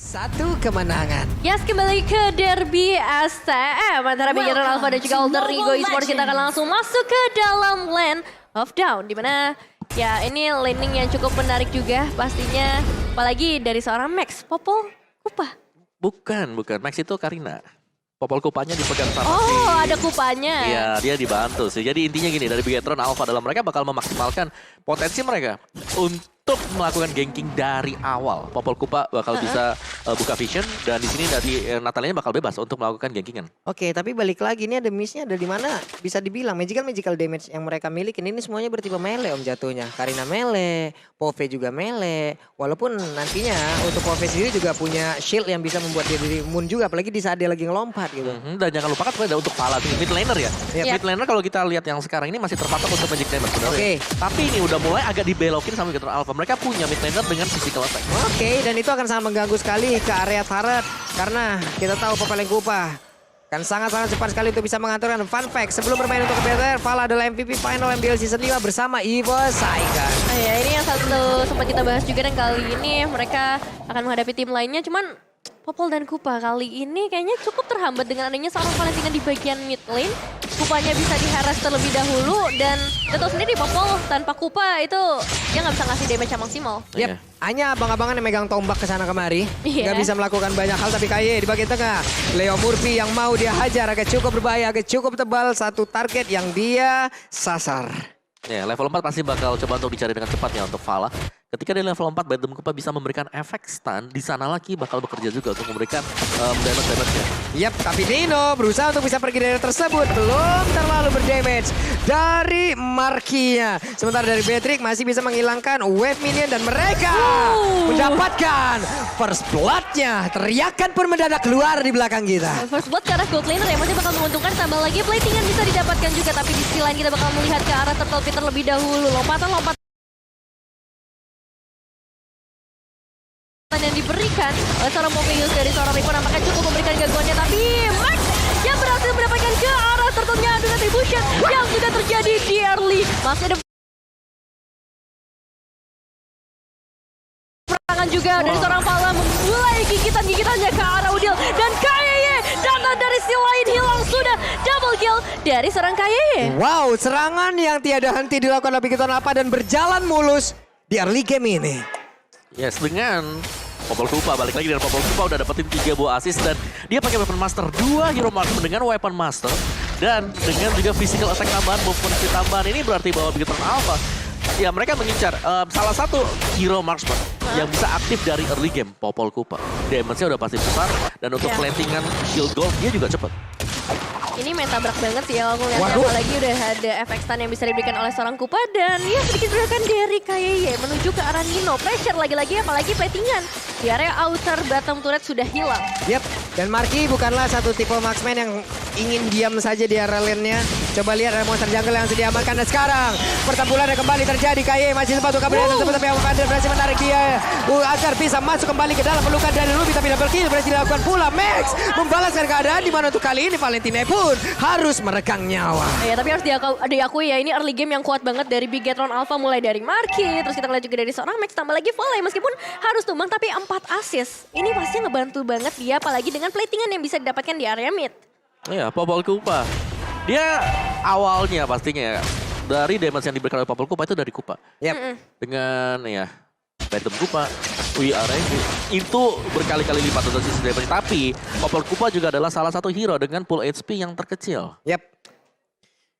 Satu kemenangan. Yes, kembali ke Derby STM antara Bigetron Alpha dan juga Alter Ego Esports. Kita akan langsung masuk ke dalam lane of down. Dimana ya ini laning yang cukup menarik juga pastinya. Apalagi dari seorang Max, Popol Kupa. Bukan. Max itu Karina. Popol Kupanya dipegang sama Oh, ada Kupanya. Iya, dia dibantu sih. Jadi intinya gini, dari Bigetron Alpha dalam mereka bakal memaksimalkan potensi mereka untuk melakukan ganking dari awal. Popol Kupa bakal bisa buka vision dan di sini dari Natalianya bakal bebas untuk melakukan gankingan. Oke, tapi balik lagi ini ada missnya ada di mana? Bisa dibilang magical damage yang mereka milikin ini semuanya bertipe melee om jatuhnya. Karina melee, Pove juga melee. Walaupun nantinya untuk Pove sendiri juga punya shield yang bisa membuat dia diri imun juga. Apalagi di saat dia lagi ngelompat gitu. Dan jangan lupakan ada untuk Pala mid laner ya. Yep. Mid laner kalau kita lihat yang sekarang ini masih terpatok untuk magic damage sebenarnya. Oke. Tapi ini udah mulai agak dibelokin sama Bigetron Alpha. Mereka punya mid laner dengan physical attack. Oke, dan itu akan sangat mengganggu sekali ke area turret. Karena kita tahu Popol Kupa kan sangat-sangat cepat sekali untuk bisa mengaturkan. Fun fact, sebelum bermain untuk BTR, Pala adalah MVP final MBL Season 5 bersama Evo Saigon. Ya ini yang satu sempat kita bahas juga dan kali ini mereka akan menghadapi tim lainnya. Cuman Popol dan Kupa kali ini kayaknya cukup terhambat dengan adanya seorang Valentina di bagian mid lane. Kupanya bisa diharas terlebih dahulu dan kita tahu sendiri Popol tanpa Kupa itu dia nggak bisa ngasih damage yang maksimal. Yep, hanya abang-abangan yang megang tombak ke sana kemari. Iya. Nggak bisa melakukan banyak hal, tapi Kaye di bagian tengah. Leo Murphy yang mau dia hajar agak cukup berbahaya, agak cukup tebal. Satu target yang dia sasar. Ya, level 4 pasti bakal coba untuk dicari dengan cepat ya untuk Vala. Ketika di level 4, Badem Kupa bisa memberikan efek stun, di sana lagi bakal bekerja juga untuk memberikan damage-nya. Yap, tapi Nino berusaha untuk bisa pergi dari tersebut. Belum terlalu berdamage dari Markinya. Sementara dari Beatrix masih bisa menghilangkan wave minion dan mereka mendapatkan first blood-nya. Teriakan pun mendadak keluar di belakang kita. First blood ke arah gold laner ya masih bakal menguntungkan, tambah lagi platingan bisa didapatkan juga, tapi di sisi lain kita bakal melihat ke arah Turtle Pit terlebih dahulu. Lompatan yang diberikan oleh seorang Mobius dari seorang Rico nampaknya cukup memberikan gangguannya, tapi Max yang berhasil mendapatkan ke arah turtle-nya dengan retribution yang sudah terjadi di early. Masih ada serangan juga dari seorang Pala memulai gigitannya ke arah Udil dan KYY datang dari si lain hilang sudah double kill dari seorang KYY. Wow, serangan yang tiada henti dilakukan oleh Bigetron Alpha dan berjalan mulus di early game ini. Yes, dengan Popol Kupa, balik lagi dengan Popol Kupa udah dapetin 3 buah assist dan dia pakai weapon master, 2 hero marksman dengan weapon master dan dengan juga physical attack tambahan, movement speed tambahan. Ini berarti bahwa Bigetron Alpha ya mereka mengincar salah satu hero marksman yang bisa aktif dari early game, Popol Kupa. Damage-nya udah pasti besar dan untuk plantingan shield gold dia juga cepet. Ini main tabrak banget sih ya aku lihat, apalagi udah ada efek stun yang bisa diberikan oleh seorang Kupa dan ya sedikit gerakan dari KYY menuju ke arah Nino. Pressure lagi-lagi apalagi platingan di area outer bottom turret sudah hilang. Yep, dan Marky bukanlah satu tipe marksman yang ingin diam saja di area lane-nya. Coba lihat ada monster jungle yang sudah diamankan dan sekarang pertempuran yang kembali terjadi. KYY masih sempat untuk kabur tersebut tapi Alvander berhasil menarik dia agar bisa masuk kembali ke dalam pelukan dari Ruby, tapi double kill berhasil dilakukan pula. Max membalaskan keadaan di mana untuk kali ini Valentina pun harus merekang nyawa. Ya tapi harus diakui ya ini early game yang kuat banget dari Bigetron Alpha, mulai dari Marky, terus kita lihat juga dari seorang Max, tambah lagi Volley meskipun harus tumbang tapi 4 assist. Ini pasti ngebantu banget dia apalagi dengan platingan yang bisa didapatkan di area mid. Iya, Popol Kupa. Dia awalnya pastinya dari damage yang diberikan oleh Popol Kupa itu dari Kupa. Yep. Dengan ya Badem Kupa, WRNG itu berkali-kali lipat untuk sisi damage. Tapi Popol Kupa juga adalah salah satu hero dengan pool HP yang terkecil. Yep.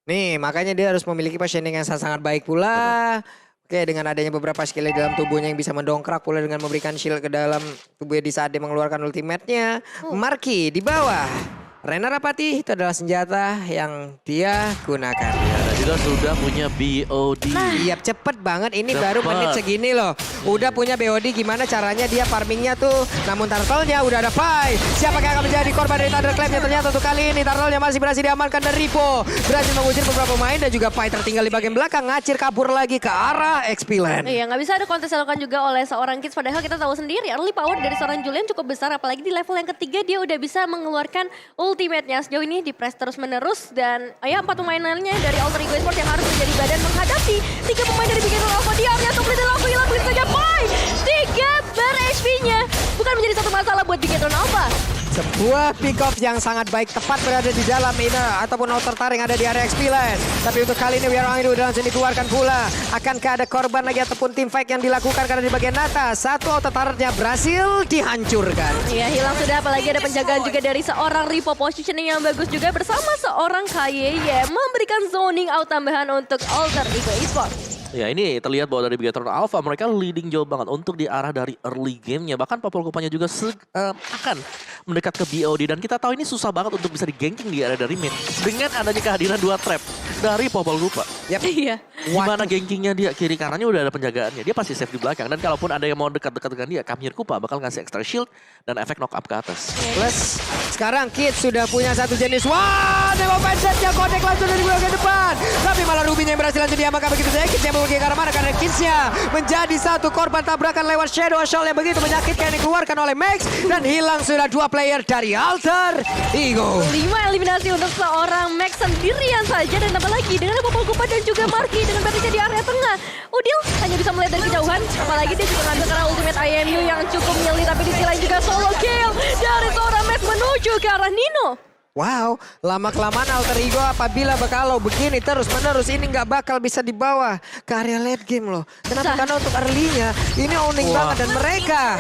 Nih makanya dia harus memiliki positioning yang sangat baik pula. Oke, dengan adanya beberapa skill di dalam tubuhnya yang bisa mendongkrak pula dengan memberikan shield ke dalam tubuhnya di saat dia mengeluarkan ultimate-nya. Marky di bawah. Rena Rapati itu adalah senjata yang dia gunakan. Ya, dan juga sudah punya BOD. Iya, cepet banget. Ini baru menit segini loh. Udah punya BOD, gimana caranya dia farmingnya tuh. Namun turtle-nya udah ada fight. Siapa yang akan menjadi korban dari Thunderclap-nya? Ternyata untuk kali ini turtle-nya masih berhasil diamankan dan Ripo berhasil mengusir beberapa pemain dan juga fight tertinggal di bagian belakang. Ngacir kabur lagi ke arah XP Land. Iya, nggak bisa ada kontes yang dilakukan juga oleh seorang Kids. Padahal kita tahu sendiri early power dari seorang Julian cukup besar. Apalagi di level yang ketiga dia udah bisa mengeluarkan ultimate-nya. Sejauh ini di press terus menerus dan ya 4 pemain lainnya dari Alter Ego Esports yang harus menjadi badan menghadapi 3 pemain dari Bigetron Alpha. Dia area top lane dan langsung hilang begitu saja. Pai 3 ber HP-nya bukan menjadi satu masalah buat Bigetron Alpha. Sebuah pick off yang sangat baik tepat berada di dalam inner ataupun outer tar yang ada di area XP Lane. Tapi untuk kali ini Wiraido langsung dikeluarkan pula. Akankah ada korban lagi ataupun team fight yang dilakukan karena di bagian atas satu outer tarnya berhasil dihancurkan. Iya, hilang sudah, apalagi ada penjagaan juga dari seorang Repo, positioning yang bagus juga bersama seorang KYY memberikan zoning out tambahan untuk Alter Ego Esports. Ya ini terlihat bahwa dari Bigetron Alpha mereka leading jauh banget untuk di arah dari early game-nya. Bahkan Popol Kupanya juga akan mendekat ke BOD. Dan kita tahu ini susah banget untuk bisa di-ganking di area dari mid. Dengan adanya kehadiran 2 trap dari Popol Kupa. Yap. Iya. Gimana gankingnya dia, kiri kanannya udah ada penjagaannya. Dia pasti safe di belakang. Dan kalaupun ada yang mau dekat-dekat dengan dia, Kamir Kupa bakal ngasih extra shield dan efek knock up ke atas. Plus sekarang Kids sudah punya satu jenis. Wah, Nemo Pendsetnya connect langsung dari bagian depan. Tapi malah Rubinya yang berhasil langsung diamankan begitu saja. Kids yang memiliki ke arah mana karena Kidsnya menjadi satu korban tabrakan lewat Shadow Assault yang begitu menyakitkan yang dikeluarkan oleh Max. Dan hilang sudah 2 player dari Alter Ego. 5 eliminasi untuk seorang Max sendirian saja, dan tambah lagi dengan Popol Kupa dan juga Marky dengan batisnya di area tengah. Udil hanya bisa melihat dari kejauhan, apalagi dia juga ngambil karena ultimate IMU yang cukup nyeli, tapi di sisi lain juga solo kill dari seorang Max menuju ke arah Nino. Wow, lama-kelamaan Alter Ego apabila kalau begini terus-menerus ini nggak bakal bisa dibawa ke area late game loh. Kenapa? Karena untuk early-nya ini owning banget dan mereka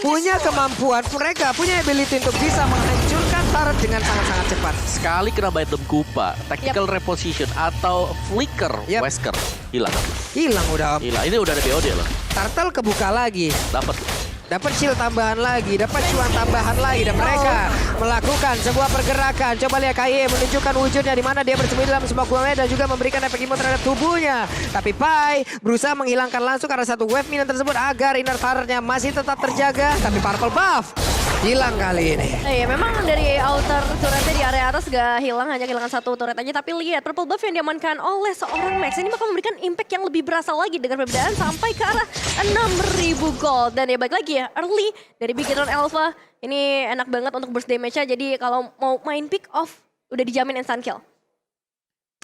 punya kemampuan, mereka punya ability untuk bisa menghancurkan turret dengan sangat-sangat cepat. Sekali kena Baitem Kupa, tactical reposition atau flicker Wesker hilang. Hilang udah. Hilang, ini udah ada BOD loh. Turtle kebuka lagi. Dapat shield tambahan lagi, dapat cuan tambahan lagi, dan mereka melakukan sebuah pergerakan. Coba lihat KYY menunjukkan wujudnya di mana dia bersembunyi dalam sebuah gua dan juga memberikan efek imut terhadap tubuhnya. Tapi Pai berusaha menghilangkan langsung karena satu wave minion tersebut agar inner turret-nya masih tetap terjaga. Tapi purple buff hilang kali ini. Iya, memang dari outer turretnya di area atas gak hilang, hanya kehilangan satu turret aja. Tapi lihat purple buff yang diamankan oleh seorang Max ini bakal memberikan impact yang lebih berasa lagi dengan perbedaan sampai ke arah 6.000 gold. Dan ya balik lagi ya, early dari Bigetron Alpha ini enak banget untuk burst damage-nya. Jadi kalau mau main pick off udah dijamin instant kill.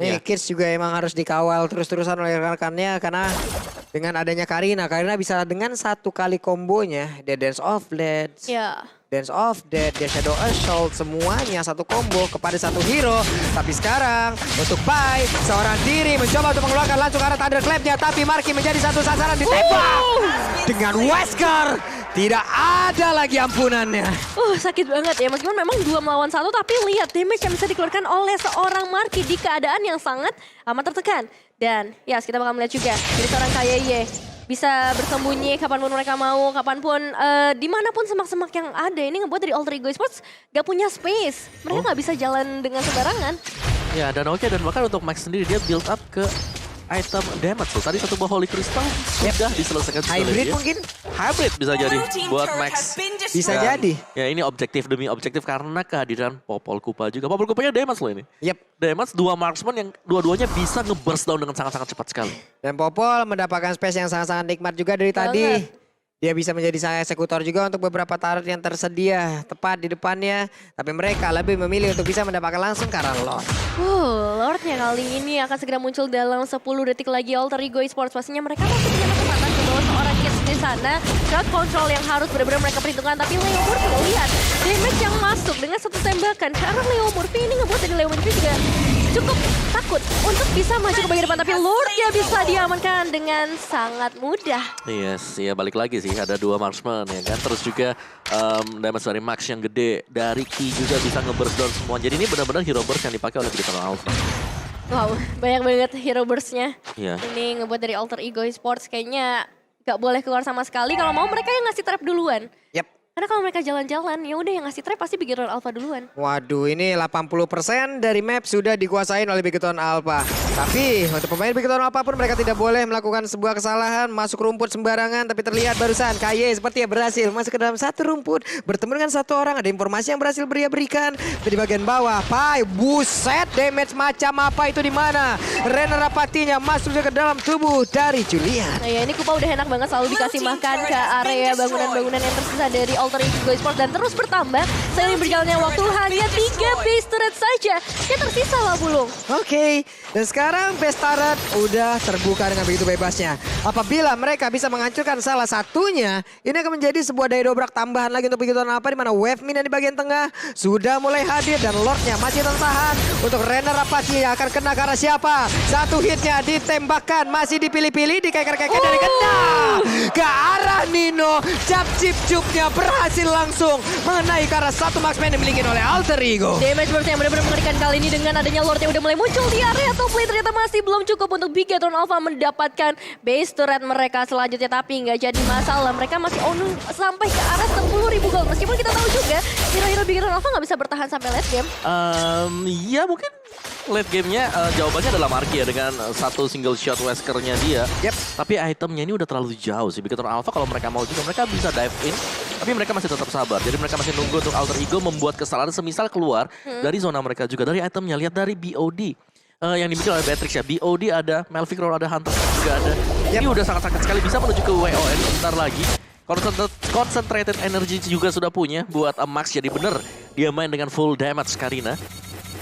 Nih, Kids juga emang harus dikawal terus-terusan oleh rekan-rekannya karena dengan adanya Karina bisa dengan satu kali kombonya, dia Dance of Death, Dance of Death, dia Shadow Assault, semuanya satu combo kepada satu hero. Tapi sekarang untuk Pai, seorang diri mencoba untuk mengeluarkan langsung ke arah Thunderclap-nya, tapi Marky menjadi satu sasaran ditembak dengan Wesker. Tidak ada lagi ampunannya. Sakit banget ya, meskipun memang 2 melawan 1, tapi lihat damage yang bisa dikeluarkan oleh seorang Marky di keadaan yang sangat amat tertekan. Dan ya, kita bakal melihat juga dari seorang KYY bisa bersembunyi kapanpun mereka mau, kapanpun dimanapun semak-semak yang ada. Ini ngebuat dari Alter Ego Esports gak punya space. Mereka gak bisa jalan dengan sembarangan. Ya, dan oke, dan bahkan untuk Max sendiri dia build up ke item damage tuh. Tadi satu buah Holy Crystal sudah diselesaikan. Hybrid mungkin? Hybrid bisa jadi buat Max. Bisa jadi. Ya ini objektif demi objektif karena kehadiran Popol Kupa juga. Popol Kupanya damage loh ini. Yep. Damage 2 marksman yang dua-duanya bisa nge-burst down dengan sangat-sangat cepat sekali. Dan Popol mendapatkan space yang sangat-sangat nikmat juga dari tadi. Dia bisa menjadi sang eksekutor juga untuk beberapa turret yang tersedia tepat di depannya. Tapi mereka lebih memilih untuk bisa mendapatkan langsung karena Lord. Lordnya kali ini akan segera muncul dalam 10 detik lagi. Alter Ego Esports pastinya mereka masih punya kesempatan ke bawah seorang Kids di sana. Crowd control yang harus benar-benar mereka perhitungkan. Tapi Leo Murphy lihat damage yang masuk dengan satu tembakan. Karena Leo Murphy ini ngebuat dari Leo Murphy juga cukup takut untuk bisa maju ke bagian depan. Tapi Lordnya bisa diamankan dengan sangat mudah. Yes, ya balik lagi sih. Ada 2 marksman ya kan. Terus juga damage dari Max yang gede. Dari Ki juga bisa nge-burst down semua. Jadi ini benar-benar hero burst yang dipakai oleh Bigetron Alpha. Wow, banyak banget hero burst-nya. Iya. Ini ngebuat dari Alter Ego Esports kayaknya gak boleh keluar sama sekali. Kalau mau mereka yang ngasih trap duluan. Yep. Karena kalau mereka jalan-jalan, ya udah yang ngasih trap pasti Bigetron Alpha duluan. Waduh, ini 80% dari map sudah dikuasain oleh Bigetron Alpha. Tapi untuk pemain Bigetron Alpha pun mereka tidak boleh melakukan sebuah kesalahan, masuk rumput sembarangan. Tapi terlihat barusan KYY sepertinya berhasil masuk ke dalam satu rumput, bertemu dengan satu orang. Ada informasi yang berhasil dia berikan di bagian bawah. Pai, buset, damage macam apa itu di mana? Renerapatinya masuk ke dalam tubuh dari Julian. Nah ya, ini Kupa udah enak banget selalu dikasih makan ke area bangunan-bangunan yang tersisa dari Alter Ego Esports dan terus bertambah. Seiring berjalannya waktu hanya 3 base turret saja yang tersisa lah Bulung. Oke, dan sekarang base turret udah terbuka dengan begitu bebasnya. Apabila mereka bisa menghancurkan salah satunya, ini akan menjadi sebuah daya dobrak tambahan lagi untuk begitu apa di mana wave minion di bagian tengah sudah mulai hadir dan Lordnya masih tertahan untuk Renner Apache yang akan kena ke arah siapa? Satu hitnya ditembakkan, masih dipilih-pilih, dikeker-keker dari kena ke arah Nino. Cap chip cupnya berhasil langsung mengenai ke arah satu marksman yang dimiliki oleh Alter Ego. Damage burst yang benar-benar mengerikan kali ini dengan adanya Lord yang udah mulai muncul di area top lane ternyata masih belum cukup untuk Bigetron Alpha mendapatkan base turret mereka selanjutnya, tapi nggak jadi masalah. Mereka masih on sampai ke arah 10.000 gold. Meskipun kita tahu juga hero-hero Bigetron Alpha nggak bisa bertahan sampai late game. Ya mungkin late gamenya jawabannya adalah Marky ya dengan satu single shot Weskernya dia. Yep. Tapi itemnya ini udah terlalu jauh sih. Bigetron Alpha kalau mereka mau juga mereka bisa dive in. Tapi mereka masih tetap sabar. Jadi mereka masih nunggu untuk Alter Ego membuat kesalahan semisal keluar dari zona mereka juga. Dari itemnya, lihat dari BOD. Yang dimiliki oleh Beatrix ya. BOD ada, Melvic Roll ada, Hunter juga ada. Ini udah sangat-sangat sekali bisa menuju ke WON sebentar lagi. Concentrated energy juga sudah punya buat Max. Jadi bener dia main dengan full damage Karina.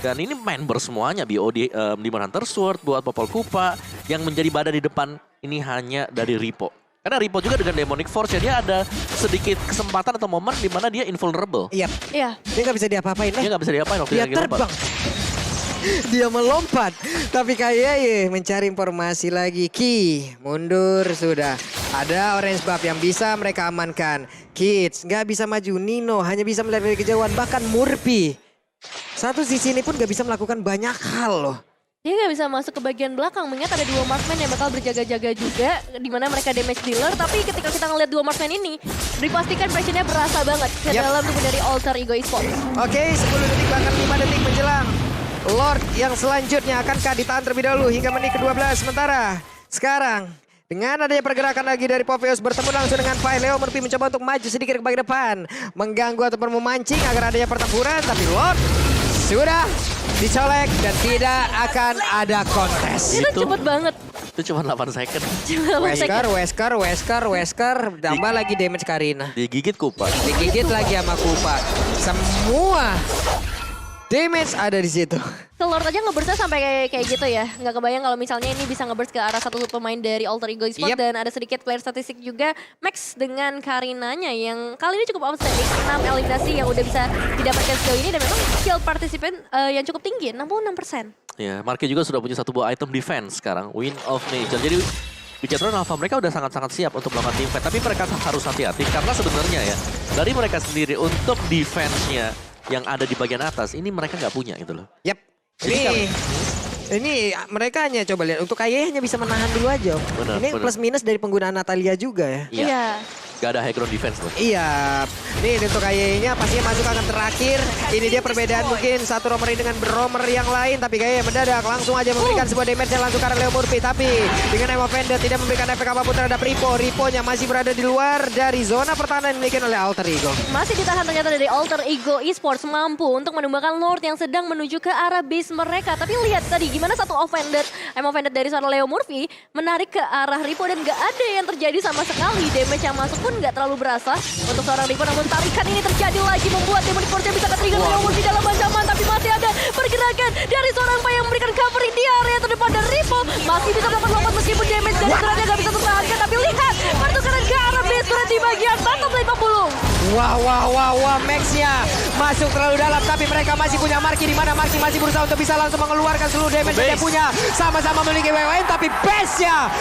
Dan ini member semuanya BOD, Demon Hunter Sword buat Popol Kupa. Yang menjadi badan di depan ini hanya dari Ripo. Karena Ripo juga dengan Demonic Force ya, dia ada sedikit kesempatan atau momen di mana dia invulnerable. Iya. Iya. Dia nggak bisa diapa-apain. Dia nggak bisa diapain waktu Dia lagi lompat. terbang. Dia melompat. Tapi kayak mencari informasi lagi. Ki, mundur sudah. Ada orange buff yang bisa mereka amankan. Kids nggak bisa maju. Nino hanya bisa melihat dari kejauhan. Bahkan Murphy. Satu sisi ini pun nggak bisa melakukan banyak hal loh. Dia nggak bisa masuk ke bagian belakang, mengingat ada 2 marksman yang bakal berjaga-jaga juga, di mana mereka damage dealer. Tapi ketika kita ngeliat 2 marksman ini, dipastikan pressionnya berasa banget ke dalam tubuh dari Alter Ego Esports. Oke, 10 detik bahkan 5 detik menjelang. Lord yang selanjutnya akankah ditahan terlebih dahulu hingga menit ke-12. Sementara sekarang dengan adanya pergerakan lagi dari Popheus bertemu langsung dengan Pai, Leo Murphy mencoba untuk maju sedikit ke bagian depan, mengganggu ataupun memancing agar adanya pertempuran, tapi Lord sudah dicolek dan tidak akan ada kontes. Itu cepet banget. Itu cuma 8 second. Wesker, tambah lagi damage Karina. Digigit Kupa. Digigit lagi sama Kupa. Semua damage ada di situ. Lord aja ngeburstnya sampai kayak gitu ya. Nggak kebayang kalau misalnya ini bisa ngeburst ke arah satu pemain dari Alter Ego Esports. Yep. Dan ada sedikit player statistik juga Max dengan Karinanya yang kali ini cukup outstanding. 6 eliminasi yang udah bisa didapatkan sejauh ini. Dan memang skill participant yang cukup tinggi, 66%. Ya, Marky juga sudah punya satu buah item defense sekarang. Wind of Nature. Jadi Bigetron Alpha mereka udah sangat-sangat siap untuk melakukan team fight. Tapi mereka harus hati-hati karena sebenarnya ya dari mereka sendiri untuk defense-nya yang ada di bagian atas ini mereka nggak punya gitu loh. Yap. Ini mereka hanya coba lihat untuk Kaye hanya bisa menahan dulu aja. Benar, Ini benar. plus minus dari penggunaan Natalia juga ya. Iya. Gak ada high ground defense loh. Iya, nih untuk Kaye-nya pastinya masuk akan terakhir. Ini dia perbedaan mungkin satu romer ini dengan romer yang lain. Tapi Kaye mendadak langsung aja memberikan sebuah damage yang langsung ke arah Leo Murphy. Tapi dengan Emo Vendor tidak memberikan efek apapun terhadap Ripo. Ripo-nya masih berada di luar dari zona pertahanan yang dimiliki oleh Alter Ego. Masih ditahan ternyata dari Alter Ego Esports mampu untuk menumbangkan Lord yang sedang menuju ke arah base mereka. Tapi lihat tadi gimana satu Emo Vendor dari seorang Leo Murphy menarik ke arah Ripo dan gak ada yang terjadi sama sekali. Damage yang masuk pun gak terlalu berasa untuk seorang Ripo, namun tarikan ini terjadi lagi membuat Demonic Force bisa ke-trigger Leo Murphy dalam ancaman. Tapi masih ada pergerakan dari seorang Pai yang memberikan covering di area terdepan dan Ripo masih bisa melakukan lompat meskipun damage dari serangannya gak bisa tertahankan. Tapi lihat pertukaran ke arah base turret di bagian bottom lane Pembulung. Wah, Max-nya masuk terlalu dalam, tapi mereka masih punya Marky di mana Marky masih berusaha untuk bisa langsung mengeluarkan seluruh damage yang dia punya. Sama-sama memiliki WWN, tapi base-nya.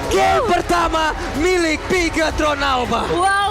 Game pertama milik Bigetron Alpha. Wow,